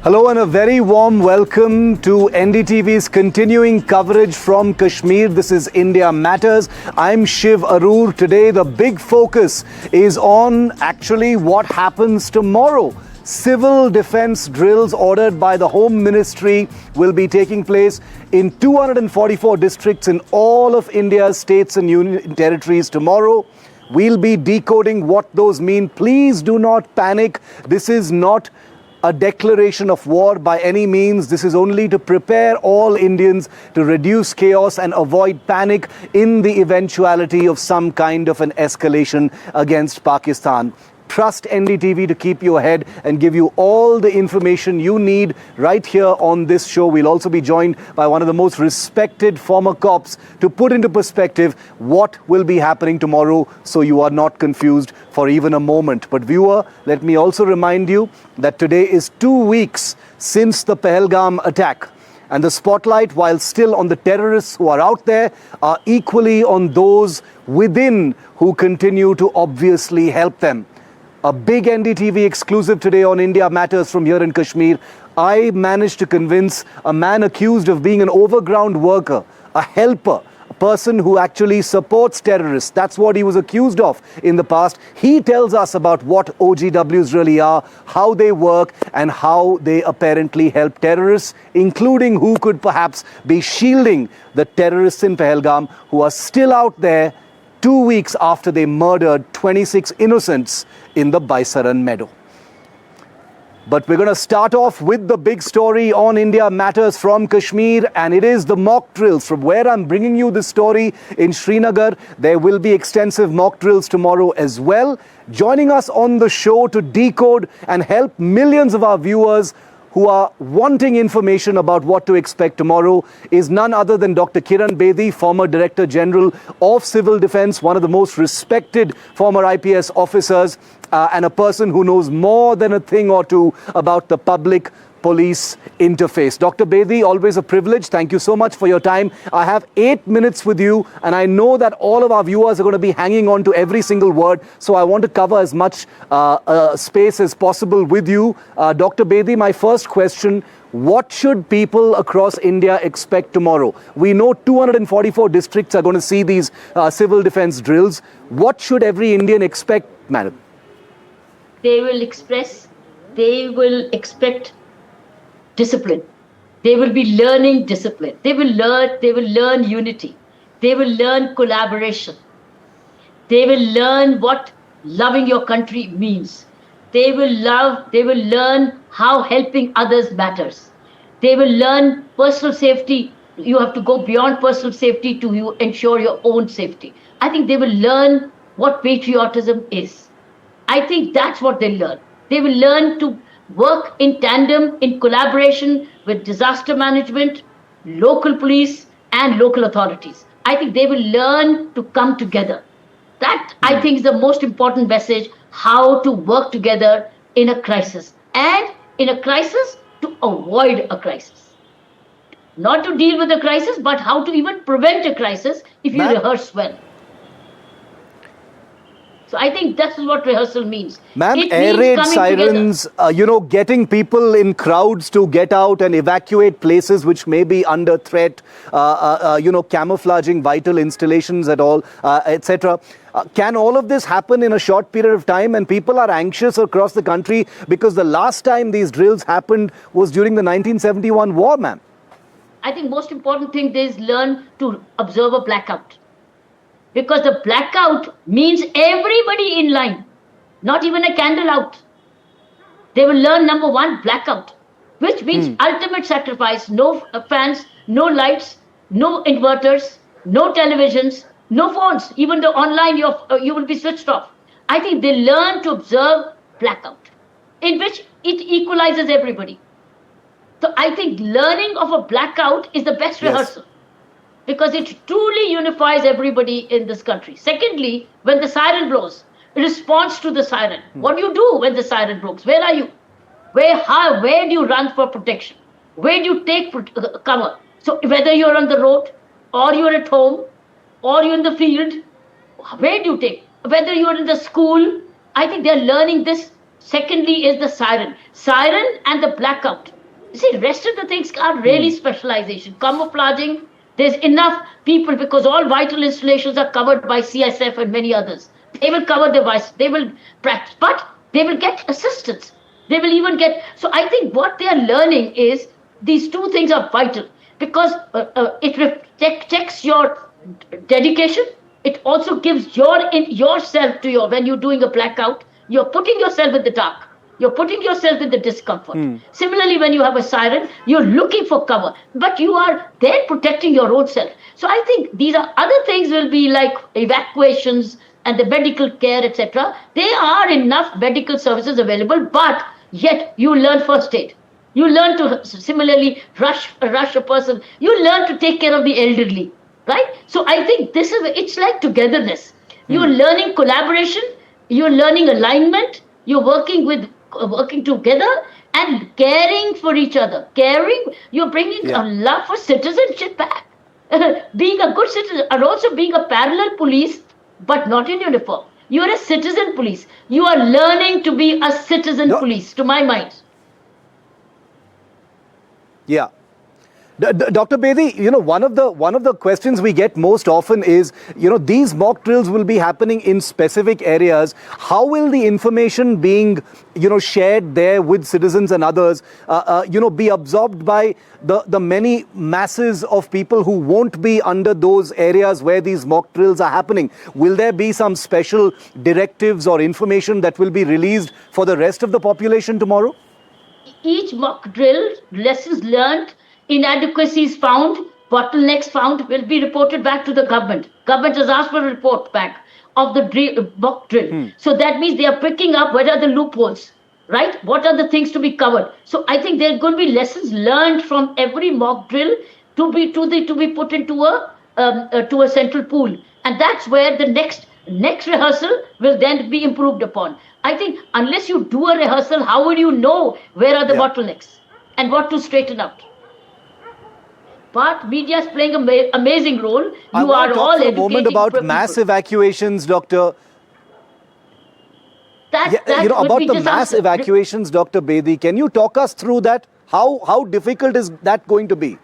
Hello and a very warm welcome to NDTV's continuing coverage from Kashmir. This is India Matters. I'm Shiv Aroor. Today the big focus is on actually what happens tomorrow. Civil defense drills ordered by the Home Ministry will be taking place in 244 districts in all of India's states and union territories tomorrow. We'll be decoding what those mean. Please do not panic. This is not a declaration of war by any means. This is only to prepare all Indians to reduce chaos and avoid panic in the eventuality of some kind of an escalation against Pakistan. Trust NDTV to keep you ahead and give you all the information you need right here on this show. We'll also be joined by one of the most respected former cops to put into perspective what will be happening tomorrow so you are not confused for even a moment. But viewer, let me also remind you that today is 2 weeks since the Pahalgam attack. And the spotlight, while still on the terrorists who are out there, are equally on those within who continue to obviously help them. A big NDTV exclusive today on India Matters from here in Kashmir. I managed to convince a man accused of being an overground worker, a helper, a person who actually supports terrorists. That's what he was accused of in the past. He tells us about what OGWs really are, how they work, and how they apparently help terrorists, including who could perhaps be shielding the terrorists in Pahalgam who are still out there 2 weeks after they murdered 26 innocents in the Baisaran meadow. But we're going to start off with the big story on India Matters from Kashmir, and it is the mock drills. From where I'm bringing you this story in Srinagar, there will be extensive mock drills tomorrow as well. Joining us on the show to decode and help millions of our viewers who are wanting information about what to expect tomorrow is none other than Dr. Kiran Bedi, former Director General of Civil Defense, one of the most respected former IPS officers, and a person who knows more than a thing or two about the public police interface. Dr. Bedi, always a privilege. Thank you so much for your time. I have 8 minutes with you, and I know that all of our viewers are going to be hanging on to every single word, so I want to cover as much space as possible with you. Dr. Bedi, my first question: what should people across India expect tomorrow? We know 244 districts are going to see these civil defense drills. What should every Indian expect, madam? They will expect discipline. They will be learning discipline. They will learn unity. They will learn collaboration. They will learn what loving your country means. They will learn how helping others matters. They will learn personal safety. You have to go beyond personal safety to ensure your own safety. I think they will learn what patriotism is. I think that's what they learn. They will learn to work in tandem, in collaboration with disaster management, local police, and local authorities. I think they will learn to come together. That, I think, is the most important message, how to work together in a crisis. And in a crisis, to avoid a crisis. Not to deal with a crisis, but how to even prevent a crisis if you rehearse well. So I think that's what rehearsal means. Ma'am, air raid sirens, getting people in crowds to get out and evacuate places which may be under threat, camouflaging vital installations at all, etc. Can all of this happen in a short period of time? And people are anxious across the country because the last time these drills happened was during the 1971 war, ma'am. I think most important thing is learn to observe a blackout. Because the blackout means everybody in line, not even a candle out. They will learn, number one, blackout, which means ultimate sacrifice. No fans, no lights, no inverters, no televisions, no phones. Even though online you will be switched off. I think they learn to observe blackout, in which it equalizes everybody. So I think learning of a blackout is the best rehearsal. Because it truly unifies everybody in this country. Secondly, when the siren blows, response to the siren. What do you do when the siren blows? Where are you? Where do you run for protection? Where do you take cover? So whether you're on the road, or you're at home, or you're in the field, where do you take? Whether you're in the school, I think they're learning this. Secondly is the siren. Siren and the blackout. See, rest of the things are really specialization. Camouflaging, there's enough people because all vital installations are covered by CSF and many others. They will cover the vice, they will practice, but they will get assistance. They will even get. So I think what they are learning is these two things are vital because it checks your dedication. It also gives yourself to your when you're doing a blackout. You're putting yourself in the dark. You're putting yourself in the discomfort. Similarly, when you have a siren, you're looking for cover, but you are there protecting your own self. So I think these are other things will be like evacuations and the medical care, etc. There are enough medical services available, but yet you learn first aid. You learn to similarly rush a person. You learn to take care of the elderly, right? So I think it's like togetherness. You're learning collaboration. You're learning alignment. You're working together and caring for each other. Caring. You're bringing a love for citizenship back. Being a good citizen and also being a parallel police, but not in uniform. You are a citizen police. You are learning to be a citizen police, to my mind. Yeah. Dr. Bedi, one of the questions we get most often is, these mock drills will be happening in specific areas. How will the information being, shared there with citizens and others, be absorbed by the many masses of people who won't be under those areas where these mock drills are happening? Will there be some special directives or information that will be released for the rest of the population tomorrow? Each mock drill, lessons learned, inadequacies found, bottlenecks found will be reported back to the government. Government has asked for a report back of the mock drill. So that means they are picking up what are the loopholes, right? What are the things to be covered? So I think there are going to be lessons learned from every mock drill to be put into a central pool, and that's where the next rehearsal will then be improved upon. I think unless you do a rehearsal, how will you know where are the bottlenecks and what to straighten out? But media is playing an amazing role. You are all educating for a moment about mass evacuations, Doctor. About the mass evacuations, Dr. Bedi, can you talk us through that? How difficult is that going to be?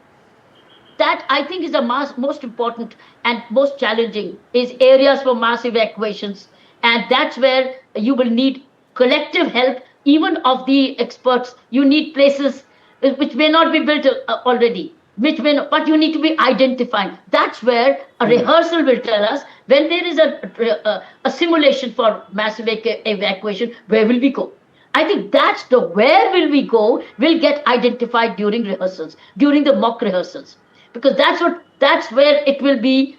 That I think is the most important and most challenging is areas for mass evacuations. And that's where you will need collective help, even of the experts. You need places which may not be built already, but you need to be identifying. That's where a rehearsal will tell us when there is a simulation for massive evacuation, where will we go? I think that's where will we go will get identified during rehearsals, during the mock rehearsals. Because that's where it will be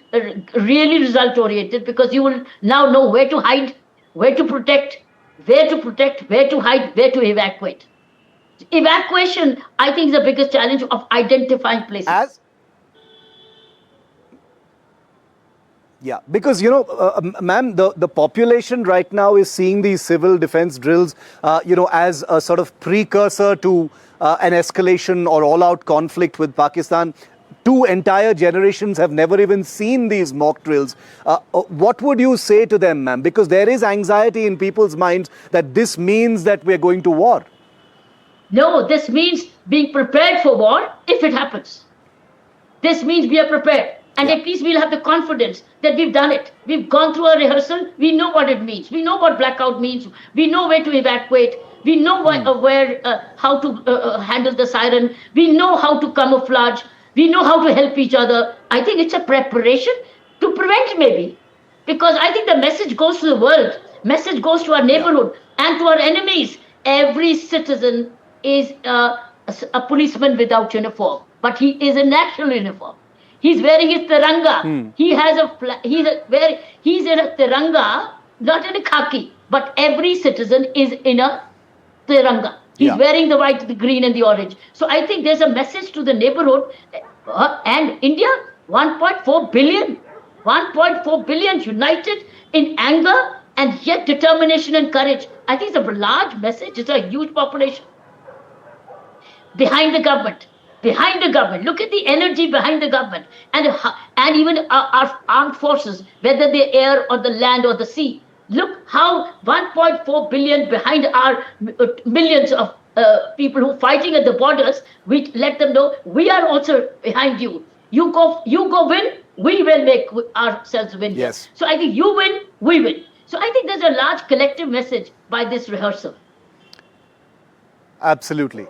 really result oriented, because you will now know where to hide, where to protect, where to hide, where to evacuate. Evacuation, I think, is the biggest challenge of identifying places. Because, ma'am, the population right now is seeing these civil defense drills, as a sort of precursor to an escalation or all-out conflict with Pakistan. Two entire generations have never even seen these mock drills. What would you say to them, ma'am? Because there is anxiety in people's minds that this means that we're going to war. No, this means being prepared for war if it happens. This means we are prepared. And at least we'll have the confidence that we've done it. We've gone through a rehearsal. We know what it means. We know what blackout means. We know where to evacuate. We know how to handle the siren. We know how to camouflage. We know how to help each other. I think it's a preparation to prevent, maybe. Because I think the message goes to the world. Message goes to our neighborhood and to our enemies. Every citizen is a policeman without uniform. But he is a national uniform. He's wearing his tiranga. He has he's in a tiranga, not in a khaki. But every citizen is in a tiranga. He's wearing the white, the green, and the orange. So I think there's a message to the neighborhood. And India, 1.4 billion. 1.4 billion united in anger and yet determination and courage. I think it's a large message. It's a huge population. Behind the government. Behind the government. Look at the energy behind the government. And even our armed forces, whether the air or the land or the sea. Look how 1.4 billion behind our millions of people who are fighting at the borders, we let them know we are also behind you. You go win, we will make ourselves win here. Yes. So I think you win, we win. So I think there's a large collective message by this rehearsal. Absolutely.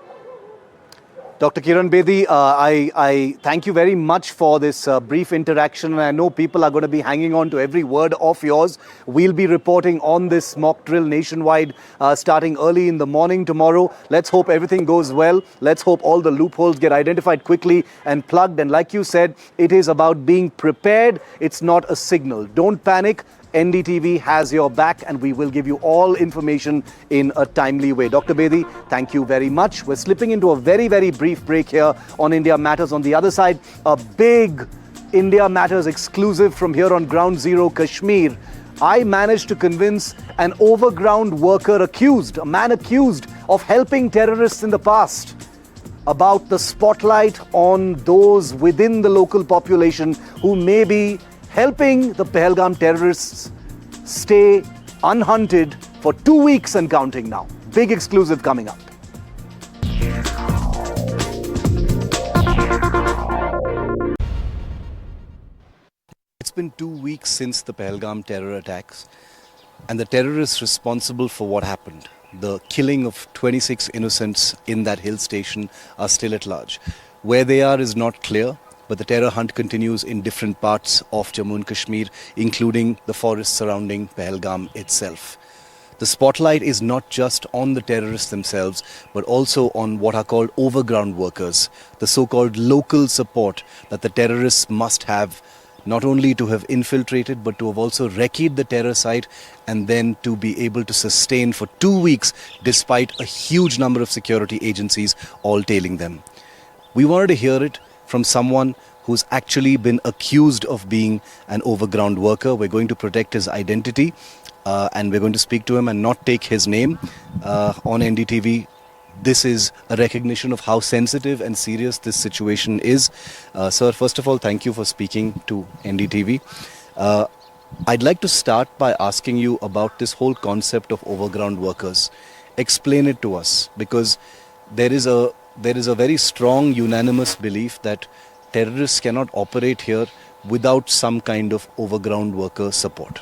Dr. Kiran Bedi, I thank you very much for this brief interaction. And I know people are going to be hanging on to every word of yours. We'll be reporting on this mock drill nationwide starting early in the morning tomorrow. Let's hope everything goes well. Let's hope all the loopholes get identified quickly and plugged. And like you said, it is about being prepared. It's not a signal. Don't panic. NDTV has your back and we will give you all information in a timely way. Dr. Bedi, thank you very much. We're slipping into a very, very brief break here on India Matters. On the other side, a big India Matters exclusive from here on Ground Zero, Kashmir. I managed to convince an overground worker accused, a man accused of helping terrorists in the past, about the spotlight on those within the local population who may be helping the Pahalgam terrorists stay unhunted for 2 weeks and counting now. Big exclusive coming up. It's been 2 weeks since the Pahalgam terror attacks, and the terrorists responsible for what happened, the killing of 26 innocents in that hill station, are still at large. Where they are is not clear, but the terror hunt continues in different parts of Jammu and Kashmir, including the forest surrounding Pahalgam itself. The spotlight is not just on the terrorists themselves, but also on what are called overground workers, the so-called local support that the terrorists must have, not only to have infiltrated, but to have also recceed the terror site and then to be able to sustain for 2 weeks despite a huge number of security agencies all tailing them. We wanted to hear it from someone who's actually been accused of being an overground worker. We're going to protect his identity and we're going to speak to him and not take his name on NDTV. This is a recognition of how sensitive and serious this situation is. Sir, first of all, thank you for speaking to NDTV. I'd like to start by asking you about this whole concept of overground workers. Explain it to us, because there is a very strong unanimous belief that terrorists cannot operate here without some kind of overground worker support.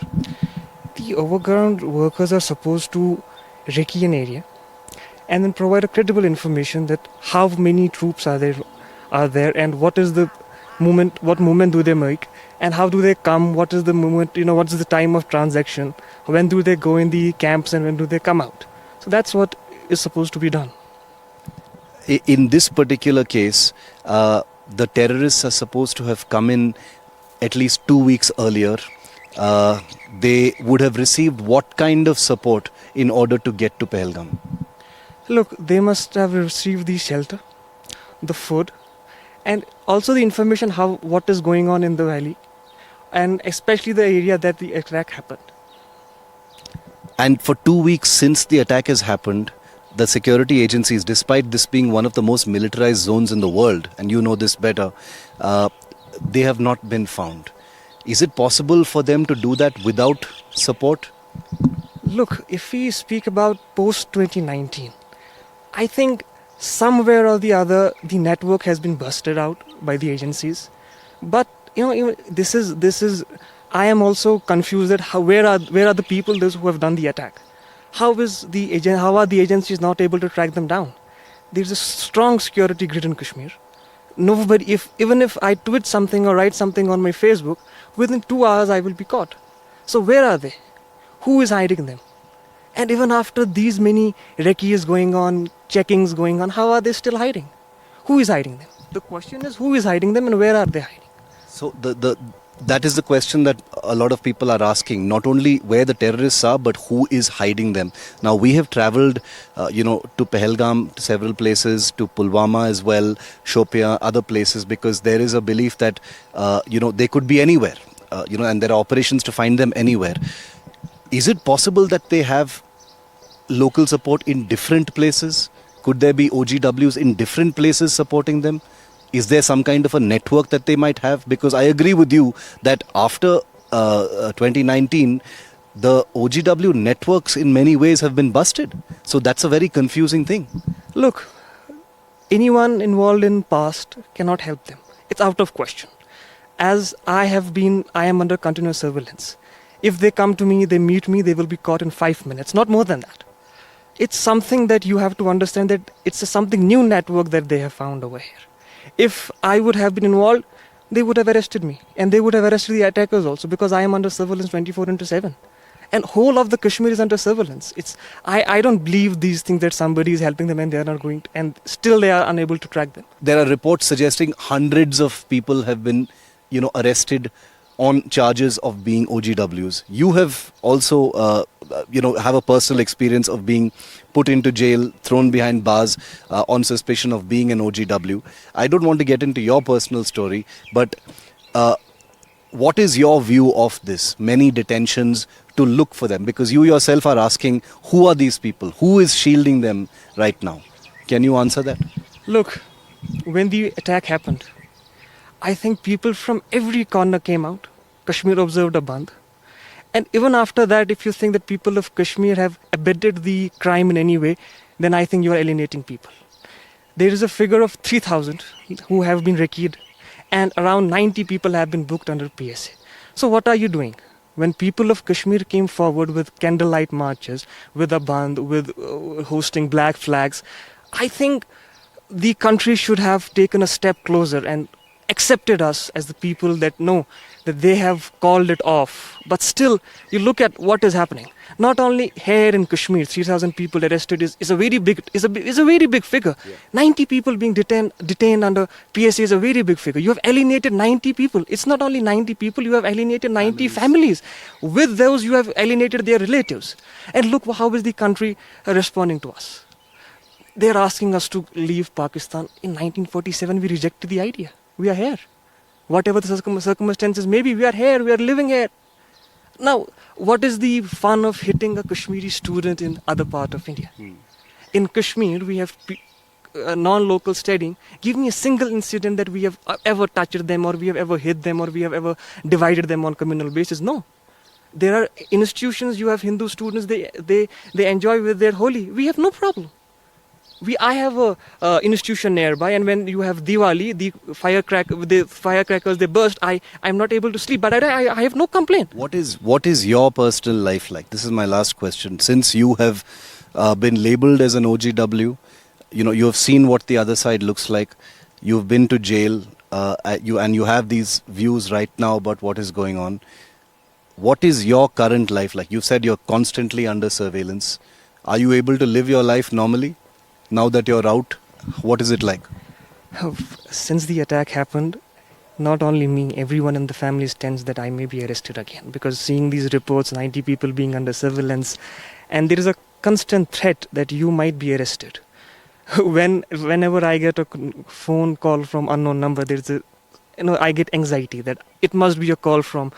The overground workers are supposed to recce an area and then provide a credible information that how many troops are there and what is the movement, what movement do they make and how do they come, what is the movement, what is the time of transaction, when do they go in the camps and when do they come out. So that's what is supposed to be done. In this particular case, the terrorists are supposed to have come in at least 2 weeks earlier. They would have received what kind of support in order to get to Pahalgam? Look, they must have received the shelter, the food, and also the information what is going on in the valley, and especially the area that the attack happened. And for 2 weeks since the attack has happened, the security agencies, despite this being one of the most militarized zones in the world, and you know this better, they have not been found. Is it possible for them to do that without support? Look, if we speak about post-2019, I think somewhere or the other the network has been busted out by the agencies. But this is I am also confused that where are the people those who have done the attack? How are the agencies not able to track them down? There's a strong security grid in Kashmir. Nobody, even if I tweet something or write something on my Facebook, within 2 hours I will be caught. So where are they? Who is hiding them? And even after these many recce's going on, checkings going on, how are they still hiding? Who is hiding them? The question is, who is hiding them and where are they hiding? So that is the question that a lot of people are asking, not only where the terrorists are, but who is hiding them. Now, we have traveled, to Pahalgam, to several places, to Pulwama as well, Shopian, other places, because there is a belief that, they could be anywhere, and there are operations to find them anywhere. Is it possible that they have local support in different places? Could there be OGWs in different places supporting them? Is there some kind of a network that they might have? Because I agree with you that after 2019, the OGW networks in many ways have been busted. So that's a very confusing thing. Look, anyone involved in past cannot help them. It's out of question. As I am under continuous surveillance. If they come to me, they meet me, they will be caught in 5 minutes, not more than that. It's something that you have to understand, that it's a something new network that they have found over here. If I would have been involved, they would have arrested me, and they would have arrested the attackers also, because I am under surveillance 24/7. And whole of the Kashmir is under surveillance. I don't believe these things that somebody is helping them and they are not going to, and still they are unable to track them. There are reports suggesting hundreds of people have been, arrested on charges of being OGWs. You have also, have a personal experience of being put into jail, thrown behind bars on suspicion of being an OGW. I don't want to get into your personal story, but what is your view of this? Many detentions to look for them, because you yourself are asking, who are these people? Who is shielding them right now? Can you answer that? Look, when the attack happened, I think people from every corner came out. Kashmir observed a bandh. And even after that, if you think that people of Kashmir have abetted the crime in any way, then I think you are alienating people. There is a figure of 3,000 who have been recceed, and around 90 people have been booked under PSA. So what are you doing? When people of Kashmir came forward with candlelight marches, with a bandh, with hosting black flags, I think the country should have taken a step closer and accepted us as the people that know that they have called it off. But still, you look at what is happening. Not only here in Kashmir, 3,000 people arrested is a very big figure. Yeah. 90 people being detained under PSA is a very big figure. You have alienated 90 people. It's not only 90 people, you have alienated 90 families. With those, you have alienated their relatives. And look how is the country responding to us. They are asking us to leave Pakistan. In 1947, we rejected the idea. We are here. Whatever the circumstances may be, we are here, we are living here. Now, what is the fun of hitting a Kashmiri student in other part of India? In Kashmir, we have non-local studying. Give me a single incident that we have ever touched them, or we have ever hit them, or we have ever divided them on communal basis. No. There are institutions, you have Hindu students, they enjoy with their Holi. We have no problem. I have a institution nearby, and when you have Diwali, the firecrackers they burst. I'm not able to sleep, but I have no complaint. What is your personal life like? This is my last question. Since you have been labelled as an OGW, you have seen what the other side looks like. You've been to jail, you have these views right now about what is going on. What is your current life like? You said you're constantly under surveillance. Are you able to live your life normally? Now that you're out, what is it like? Since the attack happened, not only me, everyone in the family is tense that I may be arrested again. Because seeing these reports, 90 people being under surveillance, and there is a constant threat that you might be arrested. Whenever I get a phone call from unknown number, I get anxiety that it must be a call from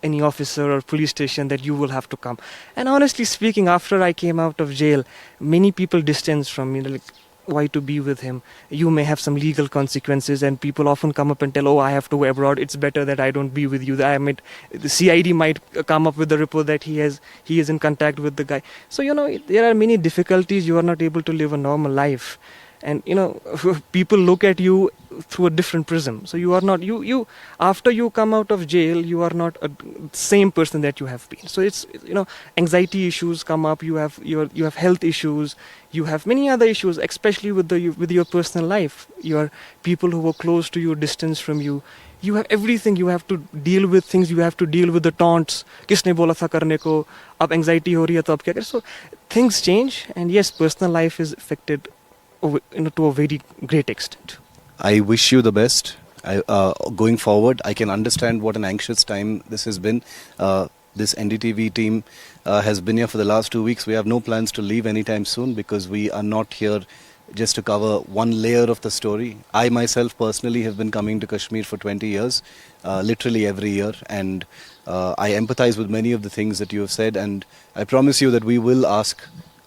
any officer or police station that you will have to come. And honestly speaking, after I came out of jail, many people distanced from me, like, why to be with him? You may have some legal consequences, and people often come up and tell, I have to go abroad. It's better that I don't be with you. The CID might come up with the report that he is in contact with the guy. So, there are many difficulties. You are not able to live a normal life. And, people look at you through a different prism. So you are not, after you come out of jail, you are not a same person that you have been. So it's, anxiety issues come up, you have health issues, you have many other issues, especially with your personal life. Your people who were close to you, distance from you. You have everything, you have to deal with things, you have to deal with the taunts. Kisne bola tha karne ko, ab anxiety ho rahi hai to ab kya kare? So things change, and yes, personal life is affected to a very great extent. I wish you the best. Going forward, I can understand what an anxious time this has been. This NDTV team has been here for the last 2 weeks. We have no plans to leave anytime soon, because we are not here just to cover one layer of the story. I myself personally have been coming to Kashmir for 20 years, literally every year, and I empathize with many of the things that you have said, and I promise you that we will ask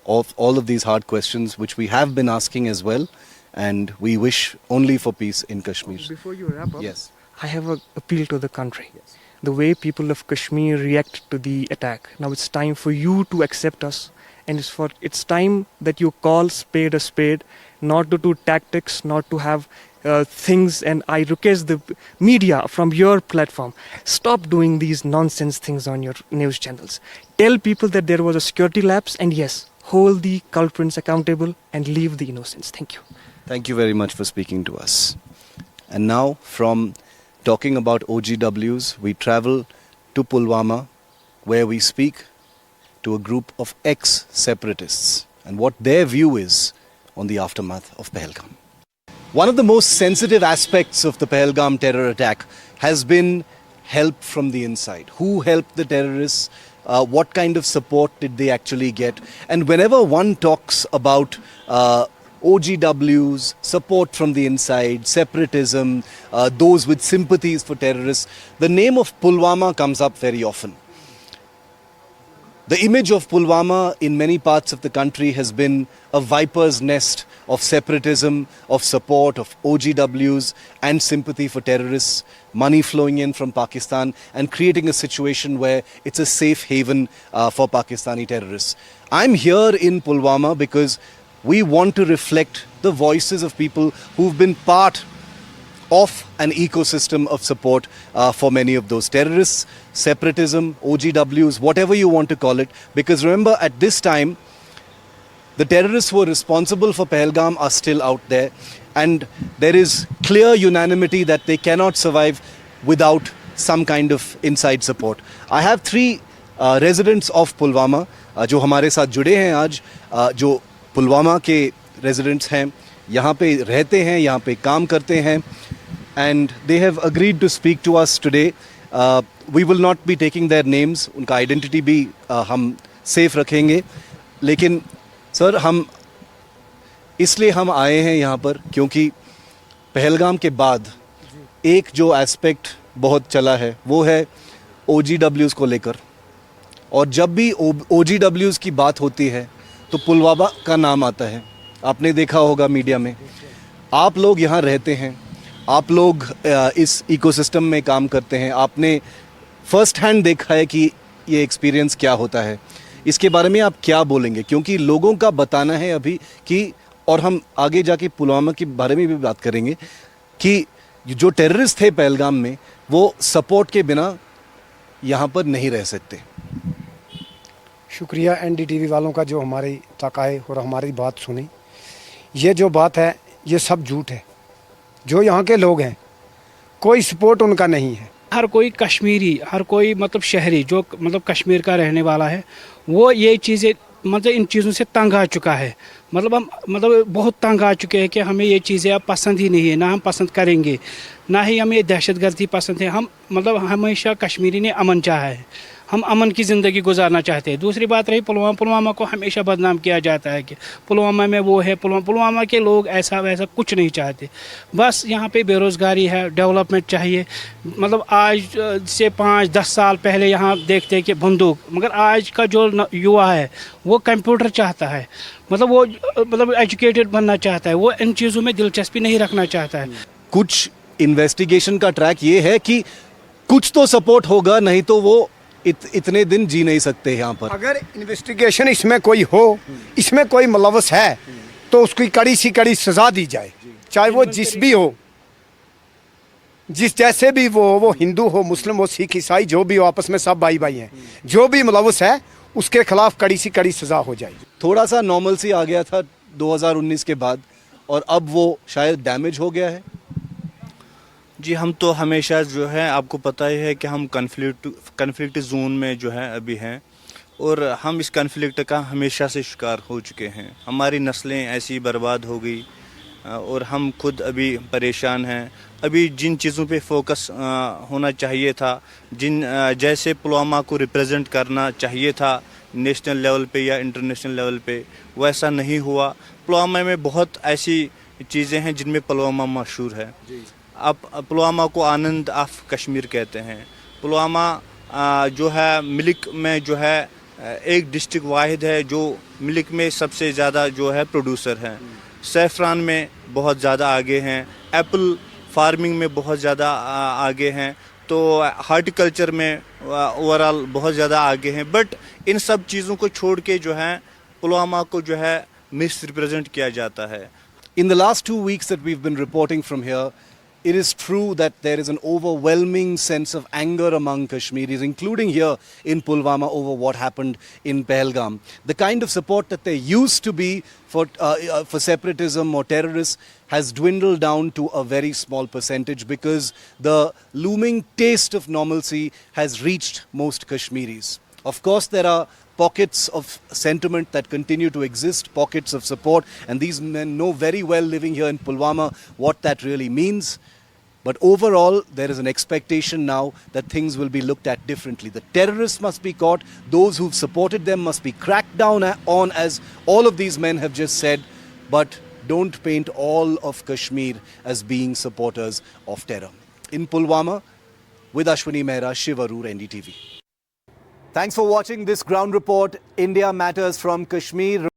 all of these hard questions, which we have been asking as well, and we wish only for peace in Kashmir. Before you wrap up, yes, I have an appeal to the country. Yes. The way people of Kashmir react to the attack. Now it's time for you to accept us, and it's time that you call spade a spade, not to do tactics, not to have things, and I request the media from your platform, stop doing these nonsense things on your news channels. Tell people that there was a security lapse, and yes, hold the culprits accountable and leave the innocents. Thank you. Thank you very much for speaking to us. And now, from talking about OGWs, we travel to Pulwama, where we speak to a group of ex-separatists and what their view is on the aftermath of Pahalgam. One of the most sensitive aspects of the Pahalgam terror attack has been help from the inside. Who helped the terrorists? What kind of support did they actually get? And whenever one talks about OGWs, support from the inside, separatism, those with sympathies for terrorists, the name of Pulwama comes up very often. The image of Pulwama in many parts of the country has been a viper's nest of separatism, of support, of OGWs and sympathy for terrorists, money flowing in from Pakistan and creating a situation where it's a safe haven for Pakistani terrorists. I'm here in Pulwama because we want to reflect the voices of people who've been part of an ecosystem of support for many of those terrorists, separatism, OGWs, whatever you want to call it. Because remember, at this time, the terrorists who were responsible for Pahalgam are still out there, and there is clear unanimity that they cannot survive without some kind of inside support. I have three residents of Pulwama जो हमारे साथ जुड़े हैं आज, जो पुलवामा के residents हैं, यहाँ पे रहते हैं, यहाँ पे काम करते हैं, and they have agreed to speak to us today. We will not be taking their names, उनका identity भी हम safe रखेंगे, लेकिन सर हम इसलिए हम आए हैं यहाँ पर क्योंकि पहलगाम के बाद एक जो एस्पेक्ट बहुत चला है वो है OGWs को लेकर, और जब भी OGWs की बात होती है तो पुलवामा का नाम आता है. आपने देखा होगा मीडिया में, आप लोग यहाँ रहते हैं, आप लोग इस इकोसिस्टम में काम करते हैं, आपने फर्स्ट हैंड देखा है कि ये एक्सपीरियंस क्या होता है. इसके बारे में आप क्या बोलेंगे, क्योंकि लोगों का बताना है अभी कि, और हम आगे जाके पुलवामा के बारे में भी बात करेंगे कि जो टेररिस्ट थे पहलगाम में वो सपोर्ट के बिना यहाँ पर नहीं रह सकते. शुक्रिया NDTV वालों का जो हमारी तक आए और हमारी बात सुनी. ये जो बात है ये सब झूठ है. जो यहाँ के लोग हैं कोई सपोर्ट उनका नहीं है. हर कोई कश्मीरी, हर कोई मतलब शहरी जो मतलब कश्मीर का रहने वाला है वो ये चीज़ें मतलब इन चीज़ों से तंग आ चुका है. मतलब हम मतलब बहुत तंग आ चुके हैं कि हमें ये चीज़ें अब पसंद ही नहीं है, ना हम पसंद करेंगे, ना ही हमें दहशतगर्दी पसंद है. हम मतलब हमेशा कश्मीरी ने अमन चाहा है, हम अमन की ज़िंदगी गुजारना चाहते हैं. दूसरी बात रही पुलवामा को हमेशा बदनाम किया जाता है कि पुलवामा में वो है, पुलवामा के लोग ऐसा वैसा कुछ नहीं चाहते. बस यहाँ पे बेरोज़गारी है, डेवलपमेंट चाहिए. मतलब आज से 5-10 साल पहले यहाँ देखते हैं कि बंदूक, मगर आज का जो युवा है वो कंप्यूटर चाहता है, मतलब वो मतलब एजुकेटेड बनना चाहता है, वो इन चीज़ों में दिलचस्पी नहीं रखना चाहता है. कुछ इन्वेस्टिगेशन का ट्रैक ये है कि कुछ तो सपोर्ट होगा, नहीं तो वो इतने दिन जी नहीं सकते यहाँ पर. अगर इन्वेस्टिगेशन इसमें कोई हो, इसमें कोई मुलव्वस है तो उसकी कड़ी सी कड़ी सजा दी जाए, चाहे वो जिस भी हो, जिस जैसे भी वो हिंदू हो, मुस्लिम हो, सिख, ईसाई, जो भी हो, आपस में सब भाई भाई हैं. जो भी मुलव्वस है उसके खिलाफ कड़ी सी कड़ी सजा हो जाए. थोड़ा सा नॉर्मल सी आ गया था 2019 के बाद, और अब वो शायद डैमेज हो गया है. जी, हम तो हमेशा जो है आपको पता ही है कि हम कन्फ्लिक्ट जोन में जो है अभी हैं, और हम इस कन्फ्लिक्ट का हमेशा से शिकार हो चुके हैं. हमारी नस्लें ऐसी बर्बाद हो गई और हम खुद अभी परेशान हैं. अभी जिन चीज़ों पे फोकस होना चाहिए था, जिन जैसे पुलवामा को रिप्रेजेंट करना चाहिए था नेशनल लेवल पे या इंटरनेशनल लेवल पे, वैसा नहीं हुआ. पुलवामा में बहुत ऐसी चीज़ें हैं जिनमें पुलवामा मशहूर है. अब पुलवामा को आनंद ऑफ कश्मीर कहते हैं. पुलवामा जो है मिल्क में जो है एक डिस्ट्रिक्ट वाहिद है जो मिल्क में सबसे ज़्यादा जो है प्रोड्यूसर हैं. सैफरान में बहुत ज़्यादा आगे हैं, एप्पल फार्मिंग में बहुत ज़्यादा आगे हैं, तो हार्टिकल्चर में ओवरऑल बहुत ज़्यादा आगे हैं. बट इन सब चीज़ों को छोड़ के जो है पुलवामा को जो है मिस रिप्रेजेंट किया जाता है. In the last 2 weeks that we've been reporting from here, it is true that there is an overwhelming sense of anger among Kashmiris, including here in Pulwama, over what happened in Pahalgam. The kind of support that there used to be for separatism or terrorists has dwindled down to a very small percentage because the looming taste of normalcy has reached most Kashmiris. Of course, there are pockets of sentiment that continue to exist, pockets of support, and these men know very well living here in Pulwama what that really means. But overall, there is an expectation now that things will be looked at differently. The terrorists must be caught, those who've supported them must be cracked down on, as all of these men have just said, but don't paint all of Kashmir as being supporters of terror. In Pulwama, with Ashwini Mehra, Shiv Aroor, NDTV. Thanks for watching this ground report, India Matters from Kashmir.